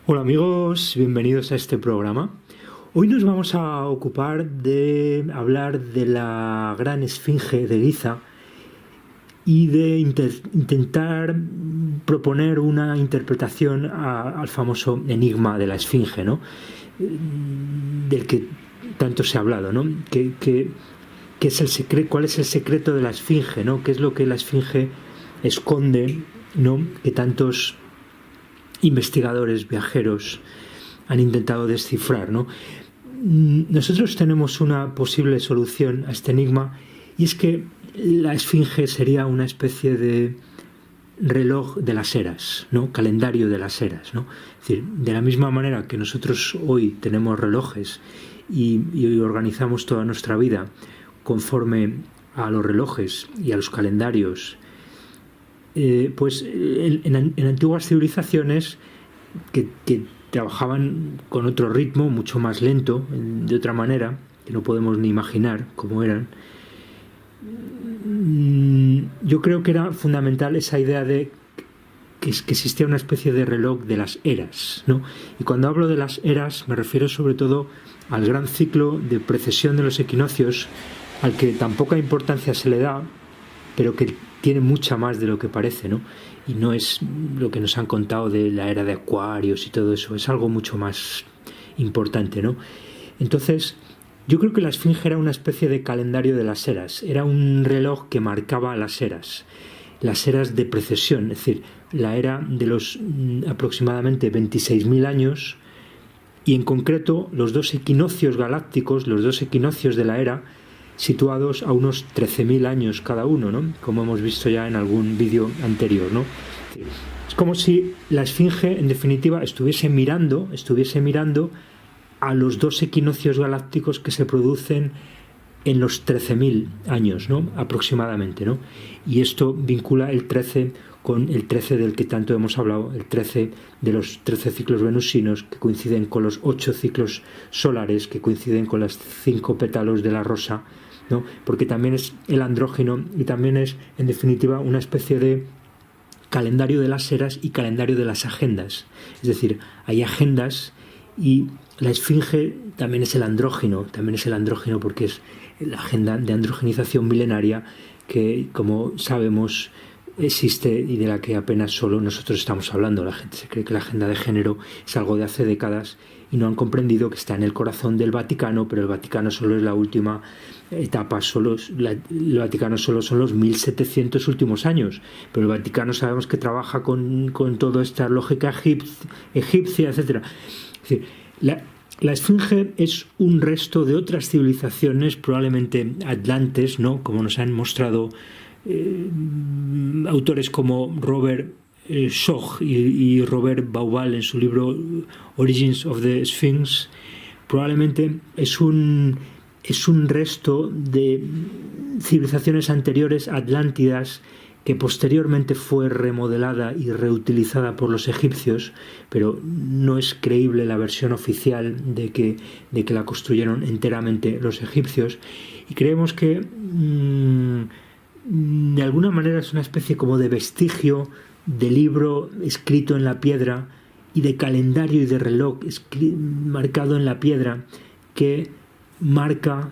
Hola amigos, bienvenidos a este programa. Hoy nos vamos a ocupar de hablar de la gran esfinge de Giza y de intentar proponer una interpretación al famoso enigma de la esfinge, ¿no? Del que tanto se ha hablado, ¿no? ¿Qué es el secreto? ¿Cuál es el secreto de la esfinge, ¿no? ¿Qué es lo que la esfinge esconde, ¿no? Que tantos investigadores, viajeros han intentado descifrar, ¿no? Nosotros tenemos una posible solución a este enigma, y es que la esfinge sería una especie de reloj de las eras, ¿no? Calendario de las eras, ¿no? Es decir, de la misma manera que nosotros hoy tenemos relojes y organizamos toda nuestra vida conforme a los relojes y a los calendarios, pues en antiguas civilizaciones que trabajaban con otro ritmo, mucho más lento, de otra manera, que no podemos ni imaginar cómo eran, yo creo que era fundamental esa idea de que existía una especie de reloj de las eras, ¿no? Y cuando hablo de las eras me refiero sobre todo al gran ciclo de precesión de los equinoccios, al que tan poca importancia se le da, pero que tiene mucha más de lo que parece, ¿no? Y no es lo que nos han contado de la era de Acuarios y todo eso, es algo mucho más importante, ¿no? Entonces, yo creo que la esfinge era una especie de calendario de las eras, era un reloj que marcaba las eras de precesión, es decir, la era de los aproximadamente 26.000 años, y en concreto los dos equinoccios galácticos, los dos equinoccios de la era, situados a unos 13.000 años cada uno, ¿no? Como hemos visto ya en algún vídeo anterior, ¿no? Es como si la esfinge, en definitiva, estuviese mirando a los dos equinoccios galácticos que se producen en los 13.000 años, ¿no? Aproximadamente, ¿no? Y esto vincula el 13 con el 13 del que tanto hemos hablado, el 13 de los 13 ciclos venusinos, que coinciden con los 8 ciclos solares, que coinciden con los 5 pétalos de la rosa, ¿no? Porque también es el andrógino y también es, en definitiva, una especie de calendario de las eras y calendario de las agendas. Es decir, hay agendas, y la esfinge también es el andrógino porque es la agenda de androgenización milenaria que, como sabemos, existe y de la que apenas solo nosotros estamos hablando. La gente se cree que la agenda de género es algo de hace décadas y no han comprendido que está en el corazón del Vaticano, pero el Vaticano solo es la última etapa, el Vaticano solo son los 1700 últimos años, pero el Vaticano sabemos que trabaja con toda esta lógica egipcia, etc. Es decir, la esfinge es un resto de otras civilizaciones, probablemente atlantes, ¿no? Como nos han mostrado autores como Robert Schoch y Robert Bauval en su libro Origins of the Sphinx. Probablemente es un resto de civilizaciones anteriores, atlántidas, que posteriormente fue remodelada y reutilizada por los egipcios, pero no es creíble la versión oficial de que la construyeron enteramente los egipcios, y creemos que de alguna manera es una especie como de vestigio de libro escrito en la piedra y de calendario y de reloj marcado en la piedra que marca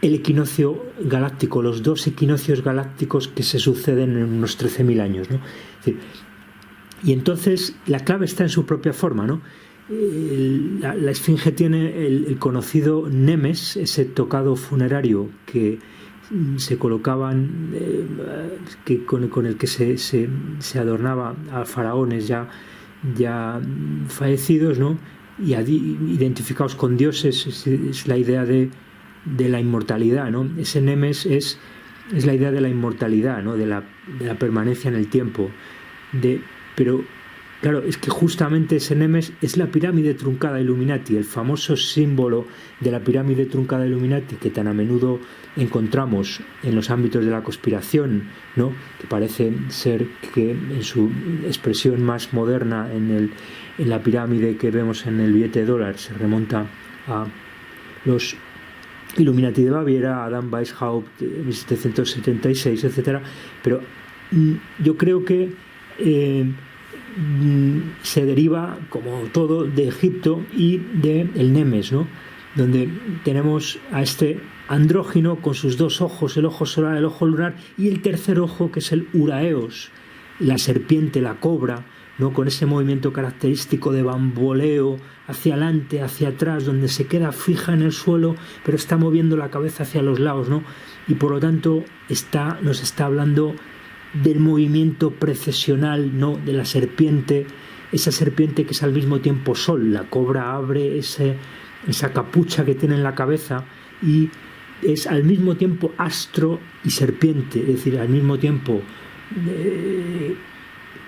el equinoccio galáctico, los dos equinoccios galácticos que se suceden en unos 13.000 años, ¿no? Es decir, y entonces la clave está en su propia forma, ¿no? La esfinge tiene el conocido nemes, ese tocado funerario que se colocaban, con el que se adornaba a faraones ya fallecidos, ¿no? Y identificados con dioses. Es la idea de la inmortalidad, ¿no? Ese nemes es la idea de la inmortalidad, ¿no? De la permanencia en el tiempo. Pero claro, es que justamente ese nemes es la pirámide truncada Illuminati, el famoso símbolo de la pirámide truncada Illuminati que tan a menudo encontramos en los ámbitos de la conspiración, ¿no? Que parece ser que en su expresión más moderna en la pirámide que vemos en el billete de dólar se remonta a los Illuminati de Baviera, Adam Weishaupt, 1776, etc. Pero yo creo que se deriva, como todo, de Egipto y del Nemes, ¿no? Donde tenemos a este andrógino con sus dos ojos, el ojo solar, el ojo lunar, y el tercer ojo, que es el Uraeos, la serpiente, la cobra, ¿no? Con ese movimiento característico de bamboleo hacia adelante, hacia atrás, donde se queda fija en el suelo, pero está moviendo la cabeza hacia los lados, ¿no? Y por lo tanto nos está hablando del movimiento precesional, ¿no? De la serpiente, esa serpiente que es al mismo tiempo sol. La cobra abre esa capucha que tiene en la cabeza y es al mismo tiempo astro y serpiente, es decir, al mismo tiempo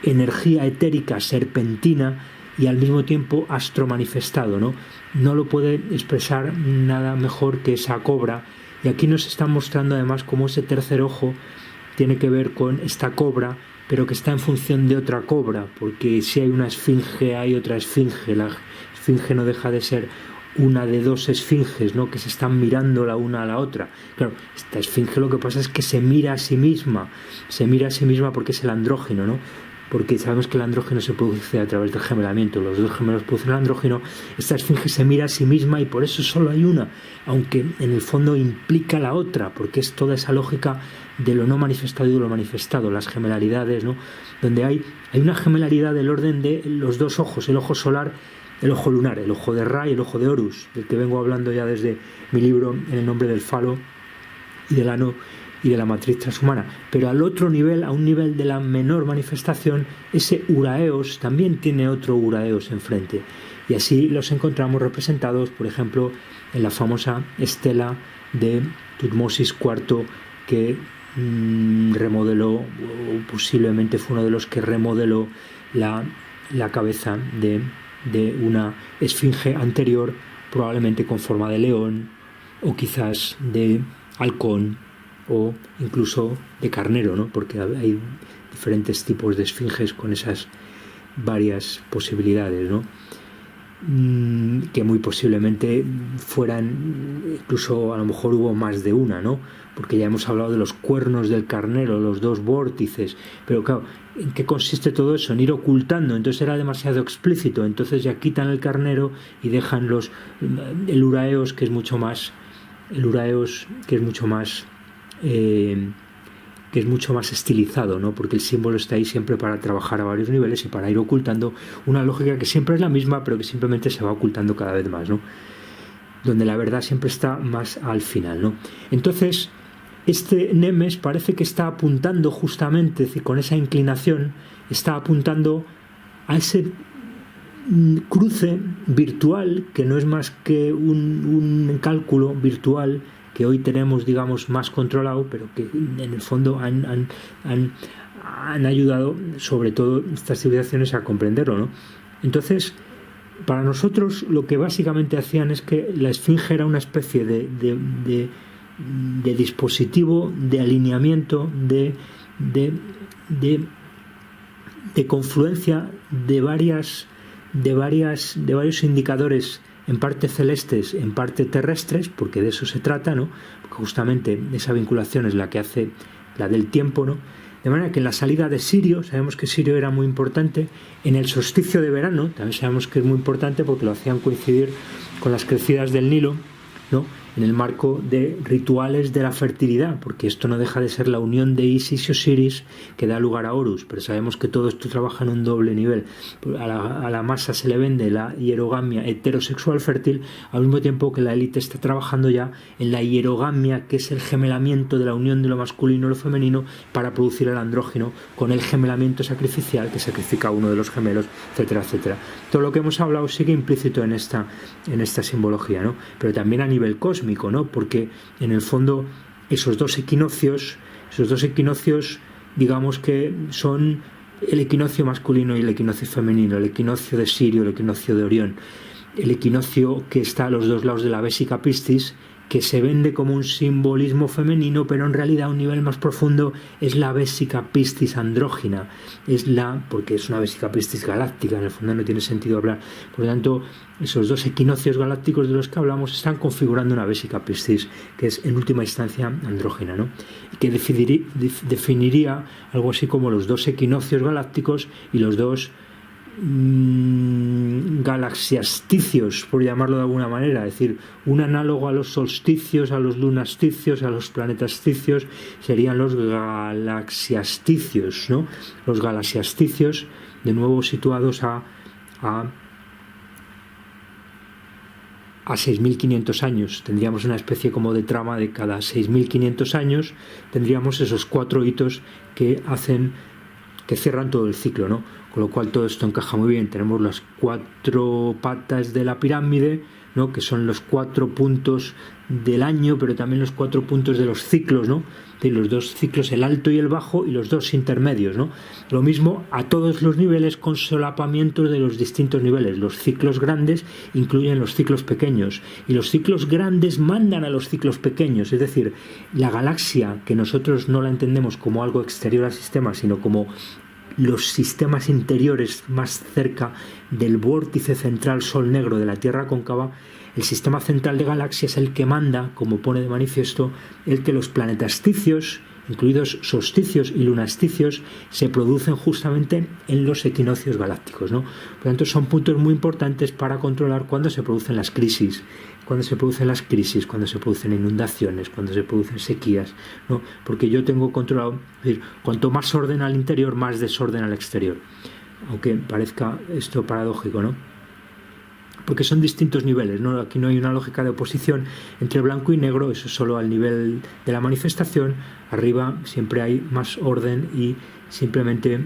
energía etérica serpentina y al mismo tiempo astro manifestado, ¿no? No lo puede expresar nada mejor que esa cobra, y aquí nos está mostrando además cómo ese tercer ojo tiene que ver con esta cobra, pero que está en función de otra cobra, porque si hay una esfinge hay otra esfinge. La esfinge no deja de ser una de dos esfinges, ¿no? Que se están mirando la una a la otra. Claro, esta esfinge lo que pasa es que se mira a sí misma porque es el andrógeno, ¿no? Porque sabemos que el andrógeno se produce a través del gemelamiento, los dos gemelos producen el andrógeno. Esta esfinge se mira a sí misma y por eso solo hay una, aunque en el fondo implica la otra, porque es toda esa lógica de lo no manifestado y de lo manifestado, las gemelaridades, ¿no? Donde hay una gemelaridad del orden de los dos ojos, el ojo solar, el ojo lunar, el ojo de Ra y el ojo de Horus, del que vengo hablando ya desde mi libro En el nombre del falo y del ano y de la matriz transhumana. Pero al otro nivel, a un nivel de la menor manifestación, ese Uraeos también tiene otro Uraeos enfrente. Y así los encontramos representados, por ejemplo, en la famosa estela de Tutmosis IV, que remodeló, o posiblemente fue uno de los que remodeló la cabeza de una esfinge anterior, probablemente con forma de león, o quizás de halcón, o incluso de carnero, ¿no? Porque hay diferentes tipos de esfinges con esas varias posibilidades, ¿no? Que muy posiblemente fueran, incluso a lo mejor hubo más de una, ¿no? Porque ya hemos hablado de los cuernos del carnero, los dos vórtices, pero claro, ¿en qué consiste todo eso? En ir ocultando. Entonces era demasiado explícito, entonces ya quitan el carnero y dejan el Uraeos, que es mucho más estilizado, ¿no? Porque el símbolo está ahí siempre para trabajar a varios niveles y para ir ocultando una lógica que siempre es la misma, pero que simplemente se va ocultando cada vez más, ¿no? Donde la verdad siempre está más al final, ¿no? Entonces, este Nemes parece que está apuntando justamente, es decir, con esa inclinación, está apuntando a ese cruce virtual, que no es más que un cálculo virtual que hoy tenemos, digamos, más controlado, pero que en el fondo han ayudado, sobre todo estas civilizaciones, a comprenderlo, ¿no? Entonces, para nosotros lo que básicamente hacían es que la esfinge era una especie de dispositivo, de alineamiento, de confluencia de varios indicadores, en parte celestes, en parte terrestres, porque de eso se trata, ¿no? Porque justamente esa vinculación es la que hace la del tiempo, ¿no? De manera que en la salida de Sirio, sabemos que Sirio era muy importante, en el solsticio de verano, también sabemos que es muy importante porque lo hacían coincidir con las crecidas del Nilo, ¿no? En el marco de rituales de la fertilidad, porque esto no deja de ser la unión de Isis y Osiris que da lugar a Horus, pero sabemos que todo esto trabaja en un doble nivel. A la masa se le vende la hierogamia heterosexual fértil, al mismo tiempo que la élite está trabajando ya en la hierogamia, que es el gemelamiento de la unión de lo masculino y lo femenino para producir el andrógeno, con el gemelamiento sacrificial, que sacrifica a uno de los gemelos, etcétera, etcétera. Todo lo que hemos hablado sigue implícito en esta simbología, ¿no? Pero también a nivel cósmico, ¿no? Porque en el fondo esos dos equinoccios, digamos que son el equinoccio masculino y el equinoccio femenino, el equinoccio de Sirio, el equinoccio de Orión, el equinoccio que está a los dos lados de la Vésica Piscis, que se vende como un simbolismo femenino, pero en realidad a un nivel más profundo es la Vésica Piscis andrógina, porque es una Vésica Piscis galáctica, en el fondo no tiene sentido hablar. Por lo tanto, esos dos equinoccios galácticos de los que hablamos están configurando una Vésica Piscis, que es en última instancia andrógina, ¿no? Y que definiría algo así como los dos equinoccios galácticos y los dos galaxiasticios, por llamarlo de alguna manera, es decir, un análogo a los solsticios, a los lunasticios, a los planetasticios, serían los galaxiasticios, ¿no? Los galaxiasticios, de nuevo situados a 6.500 años. Tendríamos una especie como de trama de cada 6.500 años, tendríamos esos 4 hitos que cierran todo el ciclo, ¿no? Con lo cual todo esto encaja muy bien. Tenemos las 4 patas de la pirámide, ¿no? Que son los 4 puntos del año, pero también los 4 puntos de los ciclos, ¿no? De los 2 ciclos, el alto y el bajo, y los 2 intermedios, ¿no? Lo mismo a todos los niveles, con solapamientos de los distintos niveles. Los ciclos grandes incluyen los ciclos pequeños, y los ciclos grandes mandan a los ciclos pequeños. Es decir, la galaxia, que nosotros no la entendemos como algo exterior al sistema, sino como los sistemas interiores más cerca del vórtice central Sol negro de la Tierra cóncava, el sistema central de galaxias es el que manda, como pone de manifiesto, el que los planetasticios, incluidos solsticios y lunasticios, se producen justamente en los equinoccios galácticos, ¿no? Por lo tanto, son puntos muy importantes para controlar cuándo se producen las crisis, cuando se producen inundaciones, cuando se producen sequías, ¿no? Porque yo tengo controlado, es decir, cuanto más orden al interior, más desorden al exterior. Aunque parezca esto paradójico, ¿no? Porque son distintos niveles, ¿no? Aquí no hay una lógica de oposición entre blanco y negro, eso es solo al nivel de la manifestación. Arriba siempre hay más orden y simplemente,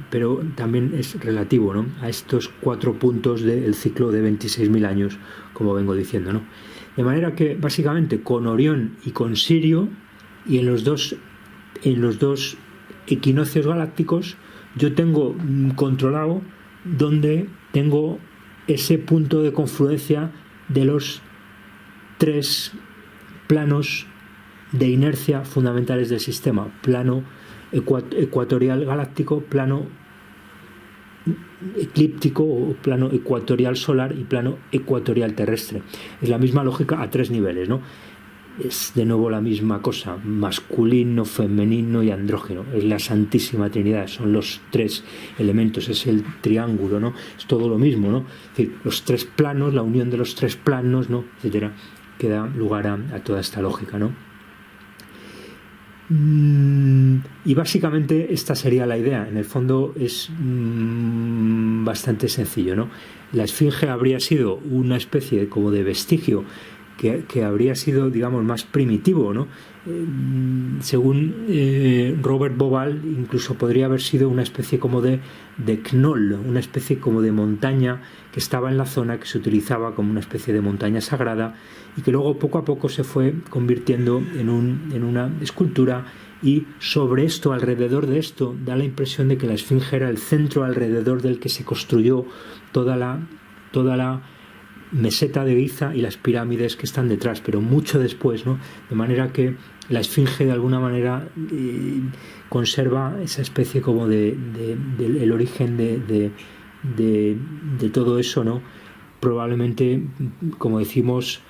pero también es relativo, ¿no? A estos 4 puntos del ciclo de 26.000 años, como vengo diciendo, ¿no? De manera que básicamente con Orión y con Sirio, y en los dos equinoccios galácticos, yo tengo controlado donde tengo ese punto de confluencia de los 3 planos de inercia fundamentales del sistema: plano ecuatorial galáctico, plano eclíptico o plano ecuatorial solar y plano ecuatorial terrestre. Es la misma lógica a 3 niveles, ¿no? Es de nuevo la misma cosa: masculino, femenino y andrógeno. Es la Santísima Trinidad, son los 3 elementos, es el triángulo, ¿no? Es todo lo mismo, ¿no? Es decir, los 3 planos, la unión de los 3 planos, ¿no? Etcétera, que da lugar a toda esta lógica, ¿no? Y básicamente esta sería la idea. En el fondo es bastante sencillo, ¿no? La esfinge habría sido una especie como de vestigio que habría sido, digamos, más primitivo, ¿no? Según Robert Bauval, incluso podría haber sido una especie como de knoll, una especie como de montaña que estaba en la zona, que se utilizaba como una especie de montaña sagrada, y que luego poco a poco se fue convirtiendo en una escultura, y sobre esto, alrededor de esto, da la impresión de que la esfinge era el centro alrededor del que se construyó toda la meseta de Giza y las pirámides que están detrás, pero mucho después, ¿no? De manera que la esfinge de alguna manera conserva esa especie como el origen de todo eso, ¿no? Probablemente, como decimos,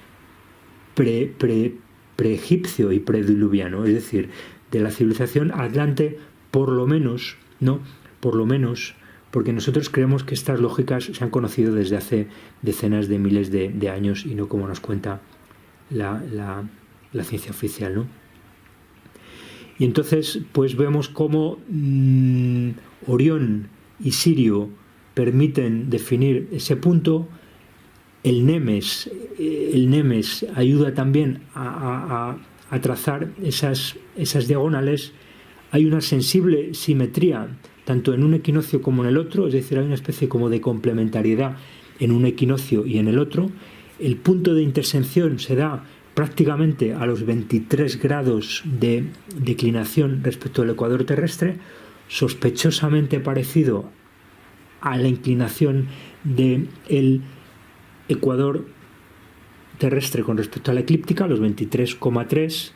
preegipcio y prediluviano, es decir, de la civilización atlante, por lo menos, ¿no? Por lo menos, porque nosotros creemos que estas lógicas se han conocido desde hace decenas de miles de años, y no como nos cuenta la ciencia oficial, ¿no? Y entonces pues vemos cómo Orión y Sirio permiten definir ese punto. El Nemes ayuda también a trazar esas diagonales. Hay una sensible simetría tanto en un equinoccio como en el otro, es decir, hay una especie como de complementariedad en un equinoccio y en el otro. El punto de intersección se da prácticamente a los 23 grados de declinación respecto al ecuador terrestre, sospechosamente parecido a la inclinación del ecuador terrestre con respecto a la eclíptica, los 23,3.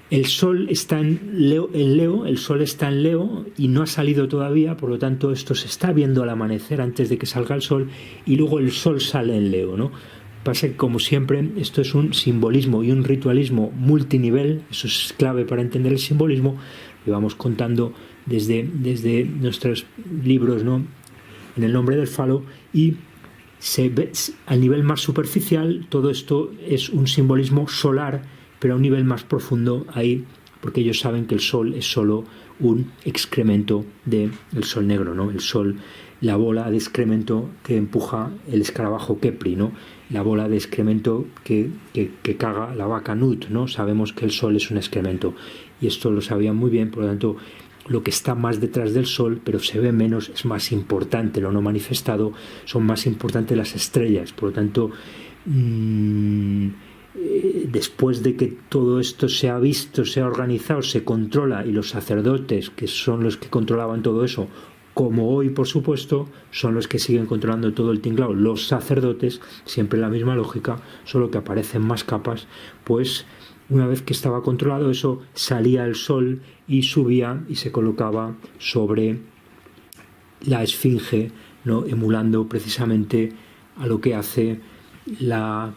El Sol está en Leo, el Sol está en Leo y no ha salido todavía, por lo tanto esto se está viendo al amanecer antes de que salga el Sol, y luego el Sol sale en Leo, ¿no? Pasa que, como siempre, esto es un simbolismo y un ritualismo multinivel, eso es clave para entender el simbolismo, y vamos contando desde nuestros libros, ¿no? En el nombre del falo, y se ve, al nivel más superficial todo esto es un simbolismo solar, pero a un nivel más profundo ahí, porque ellos saben que el sol es solo un excremento del sol negro, ¿no? El sol, la bola de excremento que empuja el escarabajo Kepri, ¿no? La bola de excremento que caga la vaca Nut, ¿no? Sabemos que el sol es un excremento, y esto lo sabían muy bien. Por lo tanto, lo que está más detrás del sol, pero se ve menos, es más importante. Lo no manifestado, son más importantes las estrellas. Por lo tanto, después de que todo esto se ha visto, se ha organizado, se controla, y los sacerdotes, que son los que controlaban todo eso, como hoy, por supuesto, son los que siguen controlando todo el tinglao, los sacerdotes, siempre la misma lógica, solo que aparecen más capas, pues una vez que estaba controlado eso, salía el sol y subía y se colocaba sobre la esfinge, ¿no? Emulando precisamente a lo que hace la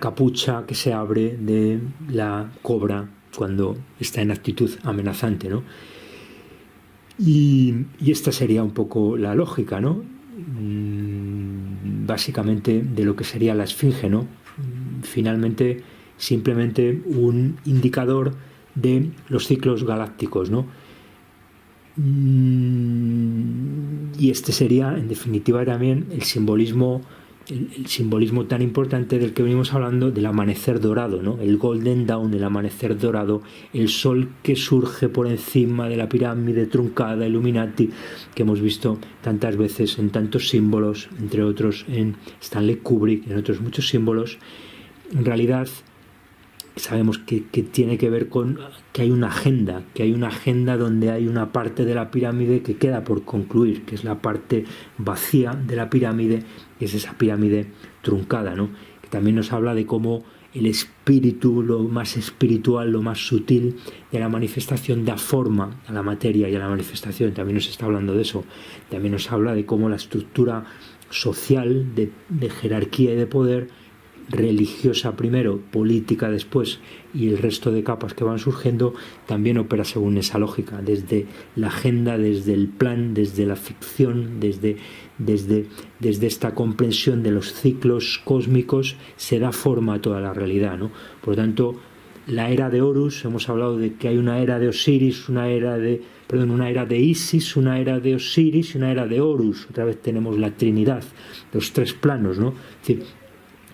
capucha que se abre de la cobra cuando está en actitud amenazante, ¿no? Y esta sería un poco la lógica, ¿no? Básicamente de lo que sería la esfinge, ¿no? Finalmente, simplemente un indicador de los ciclos galácticos, ¿no? Y este sería, en definitiva, también el simbolismo tan importante del que venimos hablando, del amanecer dorado, ¿no? El Golden Dawn, el amanecer dorado, el sol que surge por encima de la pirámide truncada, Illuminati, que hemos visto tantas veces en tantos símbolos, entre otros en Stanley Kubrick, en otros muchos símbolos. En realidad sabemos que tiene que ver con que hay una agenda donde hay una parte de la pirámide que queda por concluir, que es la parte vacía de la pirámide, que es esa pirámide truncada, ¿no? Que también nos habla de cómo el espíritu, lo más espiritual, lo más sutil de la manifestación, da forma a la materia y a la manifestación. También nos está hablando de eso. También nos habla de cómo la estructura social de jerarquía y de poder, religiosa primero, política después, y el resto de capas que van surgiendo, también opera según esa lógica, desde la agenda, desde el plan, desde la ficción, desde esta comprensión de los ciclos cósmicos, se da forma a toda la realidad, ¿no? Por lo tanto, la era de Horus, hemos hablado de que hay una era de Osiris, una era de Isis, una era de Osiris y una era de Horus. Otra vez tenemos la Trinidad, los tres planos, ¿no? Es decir,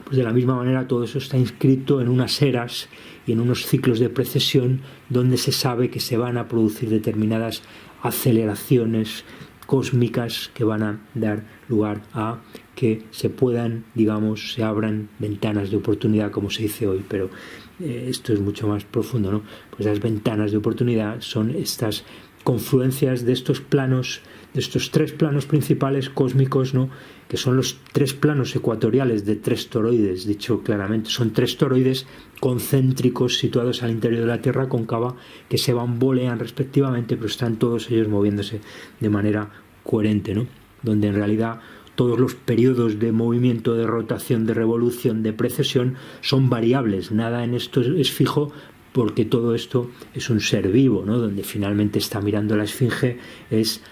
pues de la misma manera todo eso está inscrito en unas eras y en unos ciclos de precesión donde se sabe que se van a producir determinadas aceleraciones cósmicas que van a dar lugar a que se puedan, digamos, se abran ventanas de oportunidad, como se dice hoy, pero esto es mucho más profundo, ¿no? Pues las ventanas de oportunidad son estas confluencias de estos planos, de estos tres planos principales cósmicos, ¿no? Que son los tres planos ecuatoriales de tres toroides, dicho claramente. Son tres toroides concéntricos situados al interior de la Tierra cóncava que se bambolean respectivamente, pero están todos ellos moviéndose de manera coherente, ¿no? Donde en realidad todos los periodos de movimiento, de rotación, de revolución, de precesión son variables. Nada en esto es fijo, porque todo esto es un ser vivo, ¿no? Donde finalmente está mirando la esfinge es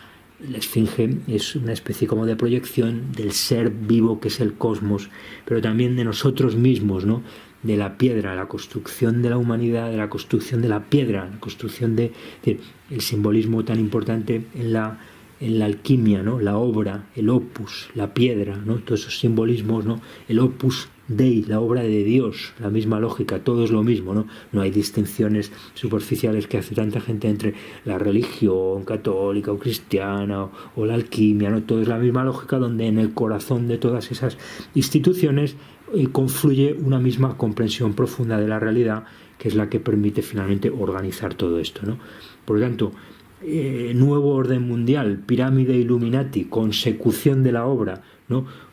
una especie como de proyección del ser vivo que es el cosmos, pero también de nosotros mismos, ¿no? De la piedra, la construcción de la humanidad, de la construcción de la piedra, la construcción de el simbolismo tan importante en la alquimia, ¿no? La obra, el opus, la piedra, ¿no? Todos esos simbolismos, ¿no? El opus Dei, la obra de Dios, la misma lógica, todo es lo mismo, ¿no? No hay distinciones superficiales que hace tanta gente entre la religión católica o cristiana o la alquimia, ¿no? Todo es la misma lógica, donde en el corazón de todas esas instituciones confluye una misma comprensión profunda de la realidad, que es la que permite finalmente organizar todo esto, ¿no? Por lo tanto, nuevo orden mundial, pirámide Illuminati, consecución de la obra, ¿no?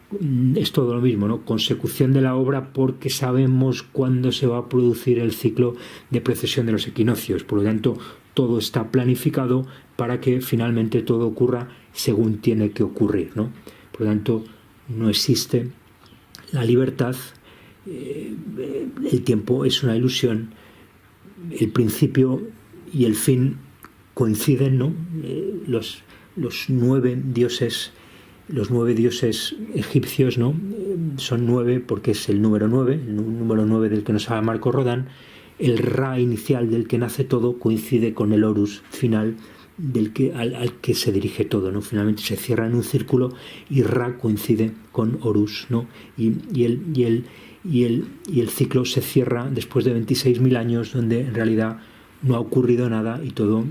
Es todo lo mismo, ¿no? Consecución de la obra, porque sabemos cuándo se va a producir el ciclo de precesión de los equinoccios. Por lo tanto, todo está planificado para que finalmente todo ocurra según tiene que ocurrir, ¿no? Por lo tanto, no existe la libertad, el tiempo es una ilusión, el principio y el fin coinciden, ¿no? Los 9 dioses, los 9 dioses egipcios, ¿no? Son 9 porque es el número 9, el número 9 del que nos habla Marco Rodán. El Ra inicial del que nace todo coincide con el Horus final al que se dirige todo, ¿no? Finalmente se cierra en un círculo y Ra coincide con Horus, ¿no? Y el ciclo se cierra después de 26.000 años, donde en realidad no ha ocurrido nada y todo,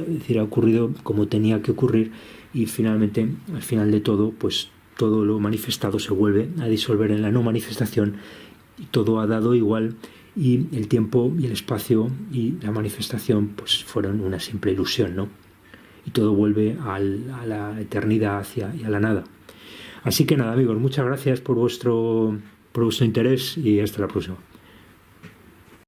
es decir, ha ocurrido como tenía que ocurrir, y finalmente, al final de todo, pues todo lo manifestado se vuelve a disolver en la no manifestación y todo ha dado igual, y el tiempo y el espacio y la manifestación pues fueron una simple ilusión, ¿no? Y todo vuelve a la eternidad y a la nada. Así que nada, amigos, muchas gracias por vuestro interés y hasta la próxima.